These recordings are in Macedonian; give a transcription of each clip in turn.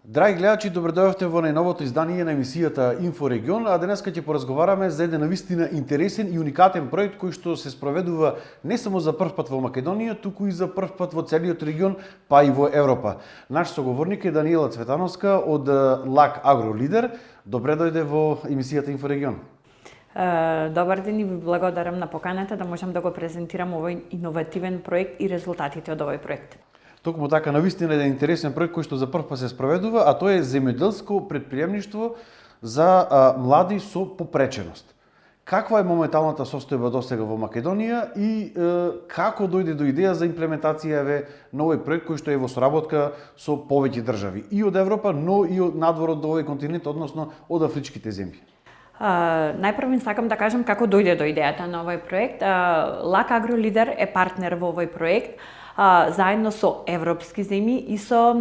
Драги гледачи, добре дојдовте во најновото издание на емисијата Инфорегион, а денеска ќе поразговараме за еден навистина интересен и уникатен проект кој што се спроведува не само за прв пат во Македонија, туку и за прв пат во целиот регион, па и во Европа. Наш соговорник е Даниела Цветановска од ЛАК Агро Лидер. Добре дојде во емисијата Инфорегион. Добар ден и ви благодарам на поканата да можам да го презентирам овој иновативен проект и резултатите од овој проект. Токму така, навистина еден интересен проект кој што за прв пат се спроведува, а тоа е земјоделско претприемништво за млади со попреченост. Каква е моменталната состојба досега во Македонија и како дојде до идеја за имплементација на овој проект кој што е во соработка со повеќе држави и од Европа, но и од надвор од овој континент, односно од афричките земји? Најпрво сакам да кажам како дојде до идејата на овој проект. ЛАК Агро Лидер е партнер во овој проект, заедно со европски земји и со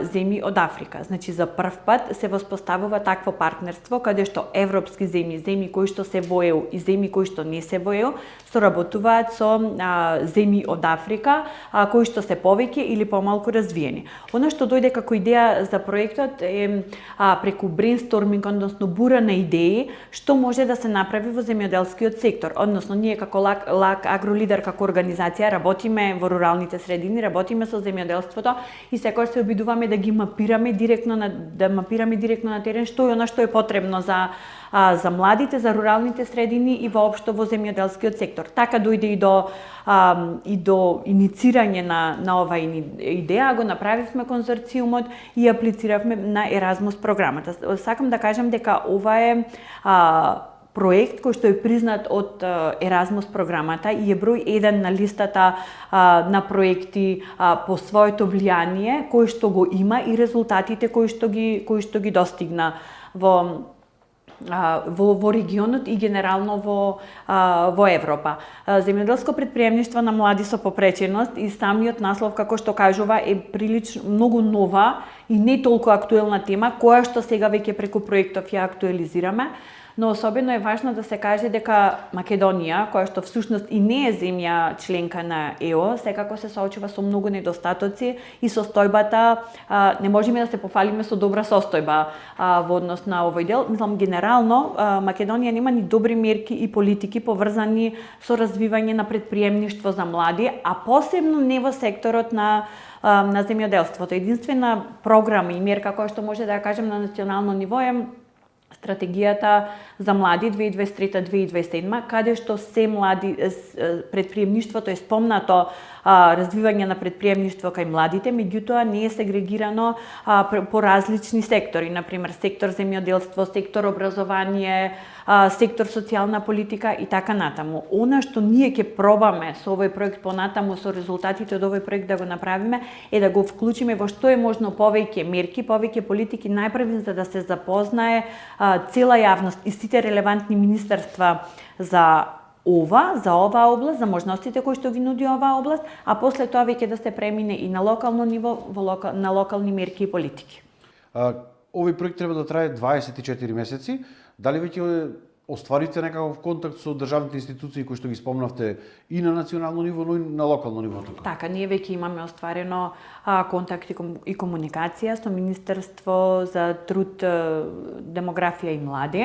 земји од Африка. Значи, за прв пат се воспоставува такво партнерство, каде што европски земји кои што се во ЕУ и земји кои што не се во ЕУ, соработуваат со земји од Африка, кои што се повеќе или помалку развиени. Она што дојде како идеја за проектот е преку брейнсторминг, односно бура на идеи, што може да се направи во земјоделскиот сектор. Односно, ние како ЛАК Агро Лидер, како организација, работиме во руралните средини, работиме со земјоделството и секогаш се обидуваме да ги мапираме директно на терен што е она што е потребно за младите, за руралните средини и воопшто во земјоделскиот сектор. Така дојде и до иницирање на ова идеја, го направивме конзорциумот и аплициравме на Еразмус програмата. Сакам да кажам дека ова е проект кој што е признат од Еразмус програмата и е број 1 на листата на проекти по своето влијание кој што го има и резултатите кои што ги достигна во регионот и генерално во Европа. Земјоделско претприемништво на млади со попреченост и самиот наслов, како што кажува, е прилично многу нова и не толку актуелна тема, која што сега веќе преку проектов ја актуализираме. Но особено е важно да се каже дека Македонија, која што всушност и не е земја членка на ЕО, секако се соочува со многу недостатоци и состојбата не можеме да се пофалиме со добра состојба во однос на овој дел. Мислам, генерално Македонија нема ни добри мерки и политики поврзани со развивање на претприемништво за млади, а посебно не во секторот на земјоделството. Единствена програма и мерка која што може да ја кажем на национално ниво е стратегијата за млади 2023-2027, каде што се млади претприемништвото е спомнато, развивање на претприемништво кај младите, меѓутоа не е сегрегирано по различни сектори, например сектор земјоделство, сектор образование, сектор социјална политика и така натаму. Она што ние ќе пробаме со овој проект понатаму, со резултатите од овој проект да го направиме, е да го вклучиме во што е можно повеќе мерки, повеќе политики, најпрво за да се запознае цела јавност и сите релевантни министерства за оваа област, за можностите кои што ги нуди оваа област, а после тоа веќе да се премине и на локално ниво, на локални мерки и политики. Овој проект треба да трае 24 месеци. Дали веќе остварите некаков контакт со државните институции кои што ги спомнавте и на национално ниво, но и на локално ниво? Така, ние веќе имаме остварено контакт и комуникација со Министерство за труд, демографија и млади,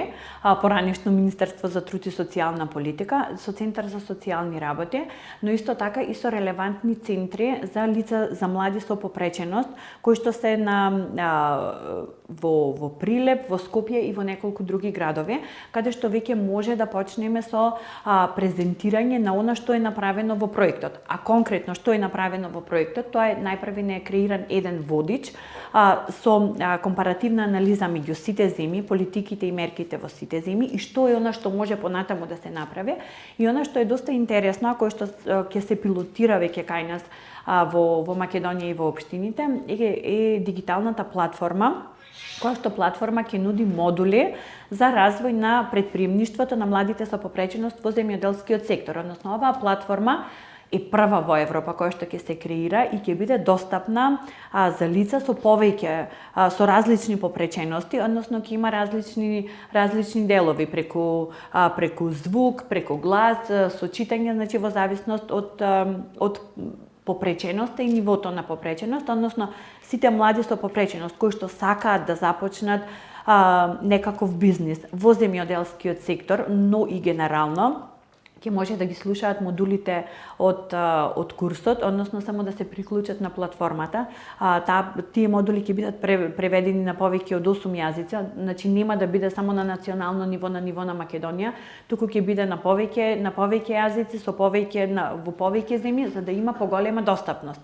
поранешно Министерство за труд и социјална политика, со Центар за социјални работи, но исто така и со релевантни центри за лица за млади со попреченост, кои што се во Прилеп, во Скопје и во неколку други градови, каде што веќе може да почнеме со презентирање на она што е направено во проектот. А конкретно што е направено во проектот, тоа е најпрво е креиран еден водич со компаративна анализа меѓу сите земји, политиките и мерките во сите земји и што е она што може понатаму да се направи и она што е доста интересно, кој што ќе се пилотира веќе кај нас во Македонија и во општините, е дигиталната платформа, која што платформа ќе нуди модули за развој на претприемништвото на младите со попреченост во земјоделскиот сектор. Односно, оваа платформа е прва во Европа која што ќе се креира и ќе биде достапна за лица со повеќе со различни попречености, односно ќе има различни делови преку звук, преку глас, со читање, значи во зависност од попреченоста и нивото на попреченост, односно сите млади со попреченост кои што сакаат да започнат некаков бизнис во земјоделскиот сектор, но и генерално, ќе може да ги слушаат модулите од курсот, односно само да се приклучат на платформата. Тие модули ќе бидат преведени на повеќе од 8 јазици, значи нема да биде само на национално ниво, на ниво на Македонија, туку ќе биде на повеќе јазици, во повеќе земји, за да има поголема достапност.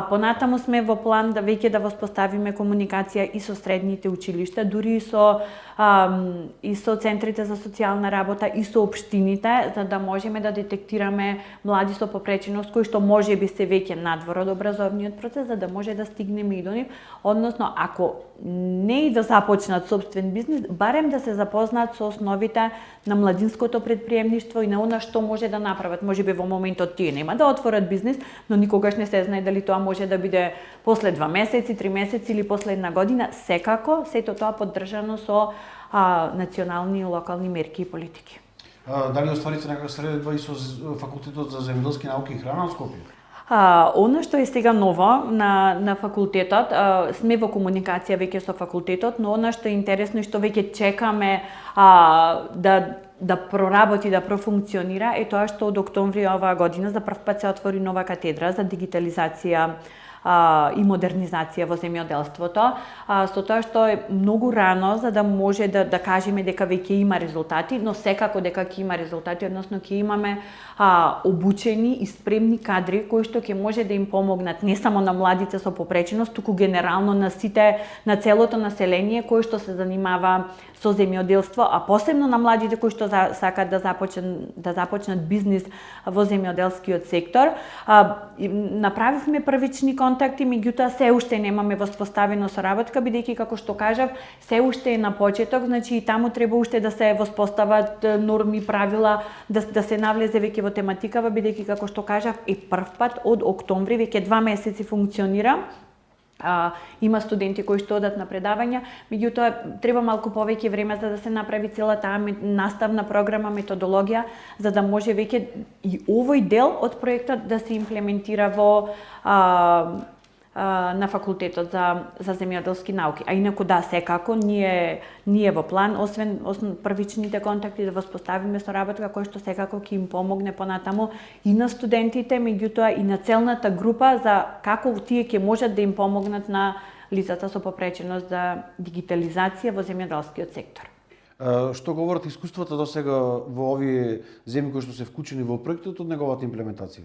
Понатаму сме во план да веќе да воспоставиме комуникација и со средните училишта, дури и со центрите за социјална работа и со општините, за да можеме да детектираме млади со попреченост кои што можеби се веќе надвор од образовниот процес, за да може да стигнеме и до нив, односно ако не и да започнат собствен бизнис, барем да се запознаат со основите на младинското предприемништво и на она што може да направат. Можеби во моментот тие нема да отворат бизнис, но никогаш не се знае дали тоа може да биде после 2 месеци, 3 месеци или после 1 година. Секако, сето тоа поддржано со национални и локални мерки и политики. Дали остварите некаква средба и со факултетот за земјоделски науки и храна во Скопје? Оно што е сега ново на факултетот, сме во комуникација веќе со факултетот, но оно што е интересно и што веќе чекаме да проработи, да профункционира, е тоа што од октомври оваа година за прв пат се отвори нова катедра за дигитализација и модернизација во земјоделството, со тоа што е многу рано за да може да кажеме дека веќе има резултати, но секако дека ќе има резултати, односно ќе имаме обучени и спремни кадри кои што ќе може да им помогнат не само на младите со попреченост, туку генерално на целото население кои што се занимава со земјоделство, а посебно на младите кои што сакаат да започнат бизнис во земјоделскиот сектор. Направивме првични контакти, меѓутоа се уште немаме воспоставено соработка, бидејќи како што кажав, се уште е на почеток, значи и таму треба уште да се воспостават норми, правила, да се навлезе веќе во тематикава, бидејќи како што кажав, е прв пат од октомври, веќе 2 месеци функционира. Има студенти кои што одат на предавања, меѓутоа треба малку повеќе време за да се направи цела таа наставна програма, методологија, за да може веќе и овој дел од проектот да се имплементира на факултетот за земјоделски науки. А инаку да, секако ние во план, освен првичните контакти да воспоставиме соработка кој што секако ќе им помогне понатаму и на студентите, меѓутоа и на целната група за како тие ќе можат да им помогнат на лицата со попреченост за дигитализација во земјоделскиот сектор. Што говорат искуствата досега во овие земји кои што се вклучени во проектот од неговата имплементација?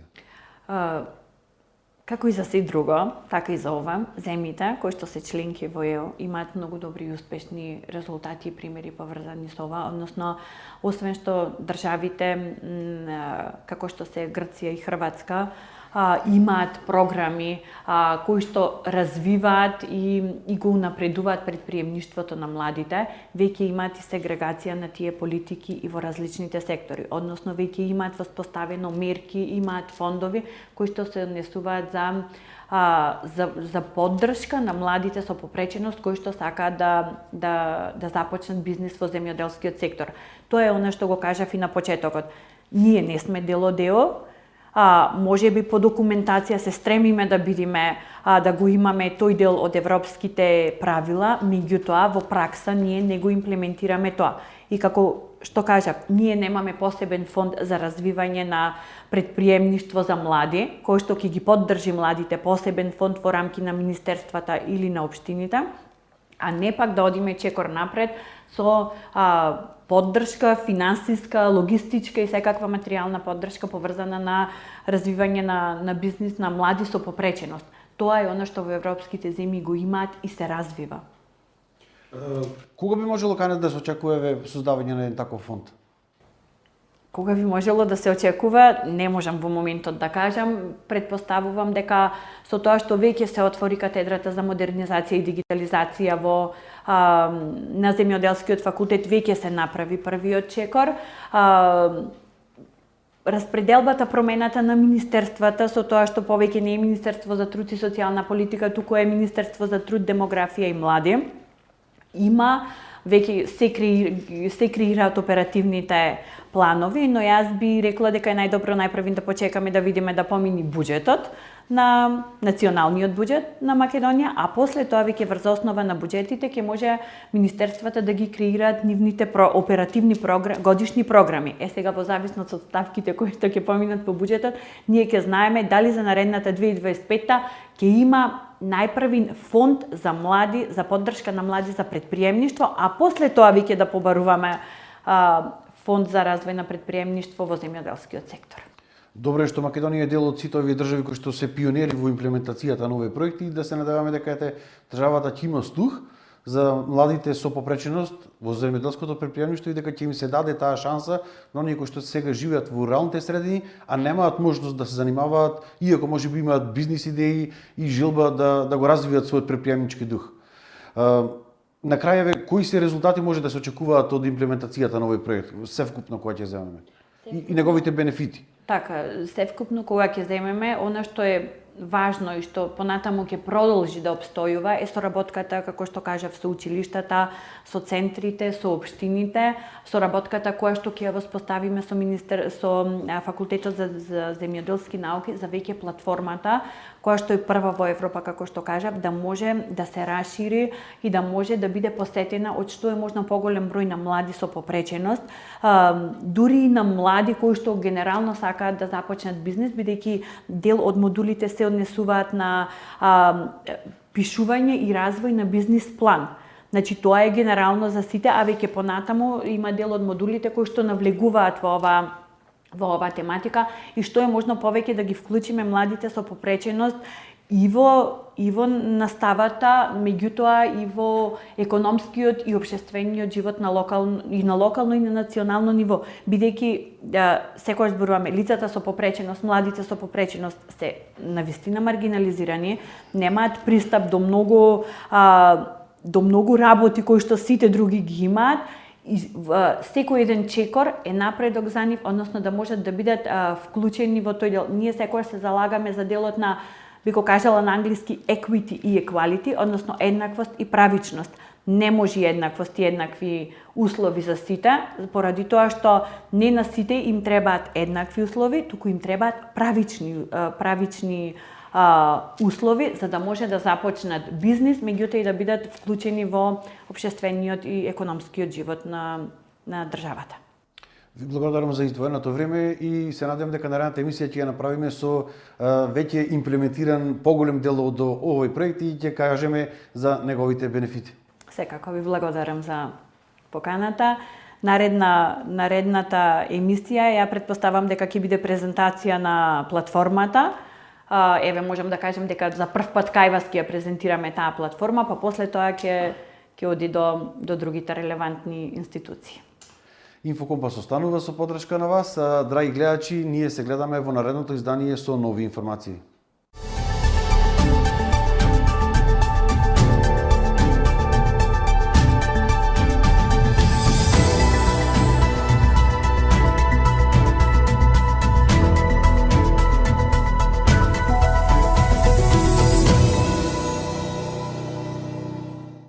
Како и за се друго, така и за ова, земјите кои што се членки во ЕО имаат многу добри и успешни резултати и примери поврзани со ова, односно освен што државите како што се Грција и Хрватска имаат програми кои што развиваат и го унапредуваат предприемништвото на младите, веќе имаат и сегрегација на тие политики и во различните сектори, односно веќе имаат воспоставено мерки, имаат фондови кои што се однесуваат за поддршка на младите со попреченост кои што сакаат да започнат бизнис во земјоделскиот сектор. Тоа е она што го кажав и на почетокот. Ние не сме дел од ЕО, можеби по документација се стремиме да бидеме, да го имаме тој дел од европските правила, меѓутоа во пракса ние не го имплементираме тоа. И како што кажав, ние немаме посебен фонд за развивање на предприемништво за млади, кој што ќе ги поддржи младите, посебен фонд во рамки на министерствата или на општините, а не пак да одиме чекор напред со поддршка, финансиска, логистичка и секаква материјална поддршка поврзана на развивање на бизнис на млади со попреченост. Тоа е она што во европските земји го имаат и се развива. Кога би можело Канада да се очекува создавање на еден таков фонд? Кога би можело да се очекува, не можам во моментот да кажам. Предпоставувам дека со тоа што веќе се отвори катедрата за модернизација и дигитализација на земјоделскиот факултет, веќе се направи првиот чекор. Распределбата, промената на министерствата со тоа што повеќе не е Министерство за труд и социјална политика, туку е Министерство за труд, демографија и млади, има веќе се креираат оперативните планови, но јас би рекла дека е најдобро најпрво да почекаме да видиме да помини буџетот на националниот буџет на Македонија, а после тоа веќе врз основа на буџетите ќе може министерствата да ги креираат нивните оперативни годишни програми. Сега во зависност од ставките кои што ќе поминат по буџетот, ние ќе знаеме дали за наредната 2025 ќе има најпрви фонд за млади, за поддршка на млади за предприемништво, а после тоа веќе да побаруваме фонд за развој на предприемништво во земјоделскиот сектор. Добро е што Македонија е дел од сите овие држави кои што се пионери во имплементацијата на овие проекти и да се надеваме дека државата ќе има слух за младите со попреченост во земјоделското предприемништво и дека ќе им се даде таа шанса на оние кои што сега живеат во руралните средини, а немаат можност да се занимаваат, иако можеби имаат бизнис идеи и желба да го развијат својот предприемнички дух. На крајеве, кои се резултати може да се очекуваат од имплементацијата на овој проект, севкупно кога ќе земеме? И неговите бенефити? Така, севкупно кога ќе земеме, она што е важно и што понатаму ќе продолжи да обстојува е соработката, како што кажав, со училиштата, со центрите, со општините, соработката која што ќе ја воспоставиме со факултетот за земјоделски науки за веќе платформата, која што е прва во Европа, како што кажав, да може да се расшири и да може да биде посетена од што е можно поголем број на млади со попреченост, дури и на млади кои што генерално сакаат да започнат бизнис, бидејќи дел од модулите се однесуваат на пишување и развој на бизнис план. Значи тоа е генерално за сите, а веќе понатаму има дел од модулите кои што навлегуваат во ова тематика и што е можно повеќе да ги вклучиме младите со попреченост и во наставата, меѓутоа и во економскиот и општествениот живот на локално и на национално ниво, бидејќи секогаш зборуваме лицата со попреченост, младите со попреченост се навистина маргинализирани, немаат пристап до многу работи кои што сите други ги имаат. И секој еден чекор е напредок за нив, односно да можат да бидат вклучени во тој дел. Ние секогаш се залагаме за делот на, би го кажала на англиски, equity и equality, односно еднаквост и правичност. Не може еднаквост и еднакви услови за сите, поради тоа што не на сите им требаат еднакви услови, туку им требаат правични услови за да може да започнат бизнис, меѓутоа и да бидат вклучени во општествениот и економскиот живот на државата. Ви благодарам за издвоеното време и се надевам дека наредната емисија ќе ја направиме со веќе имплементиран поголем дел од овој проект и ќе кажеме за неговите бенефити. Секако ви благодарам за поканата. Наредната емисија ја претпоставам дека ќе биде презентација на платформата. Еве можам да кажем дека за прв пат кај вас ќе ја презентираме таа платформа, па после тоа ќе оди до другите релевантни институции. Инфокомпас останува со поддршка на вас, драги гледачи, ние се гледаме во наредното издание со нови информации.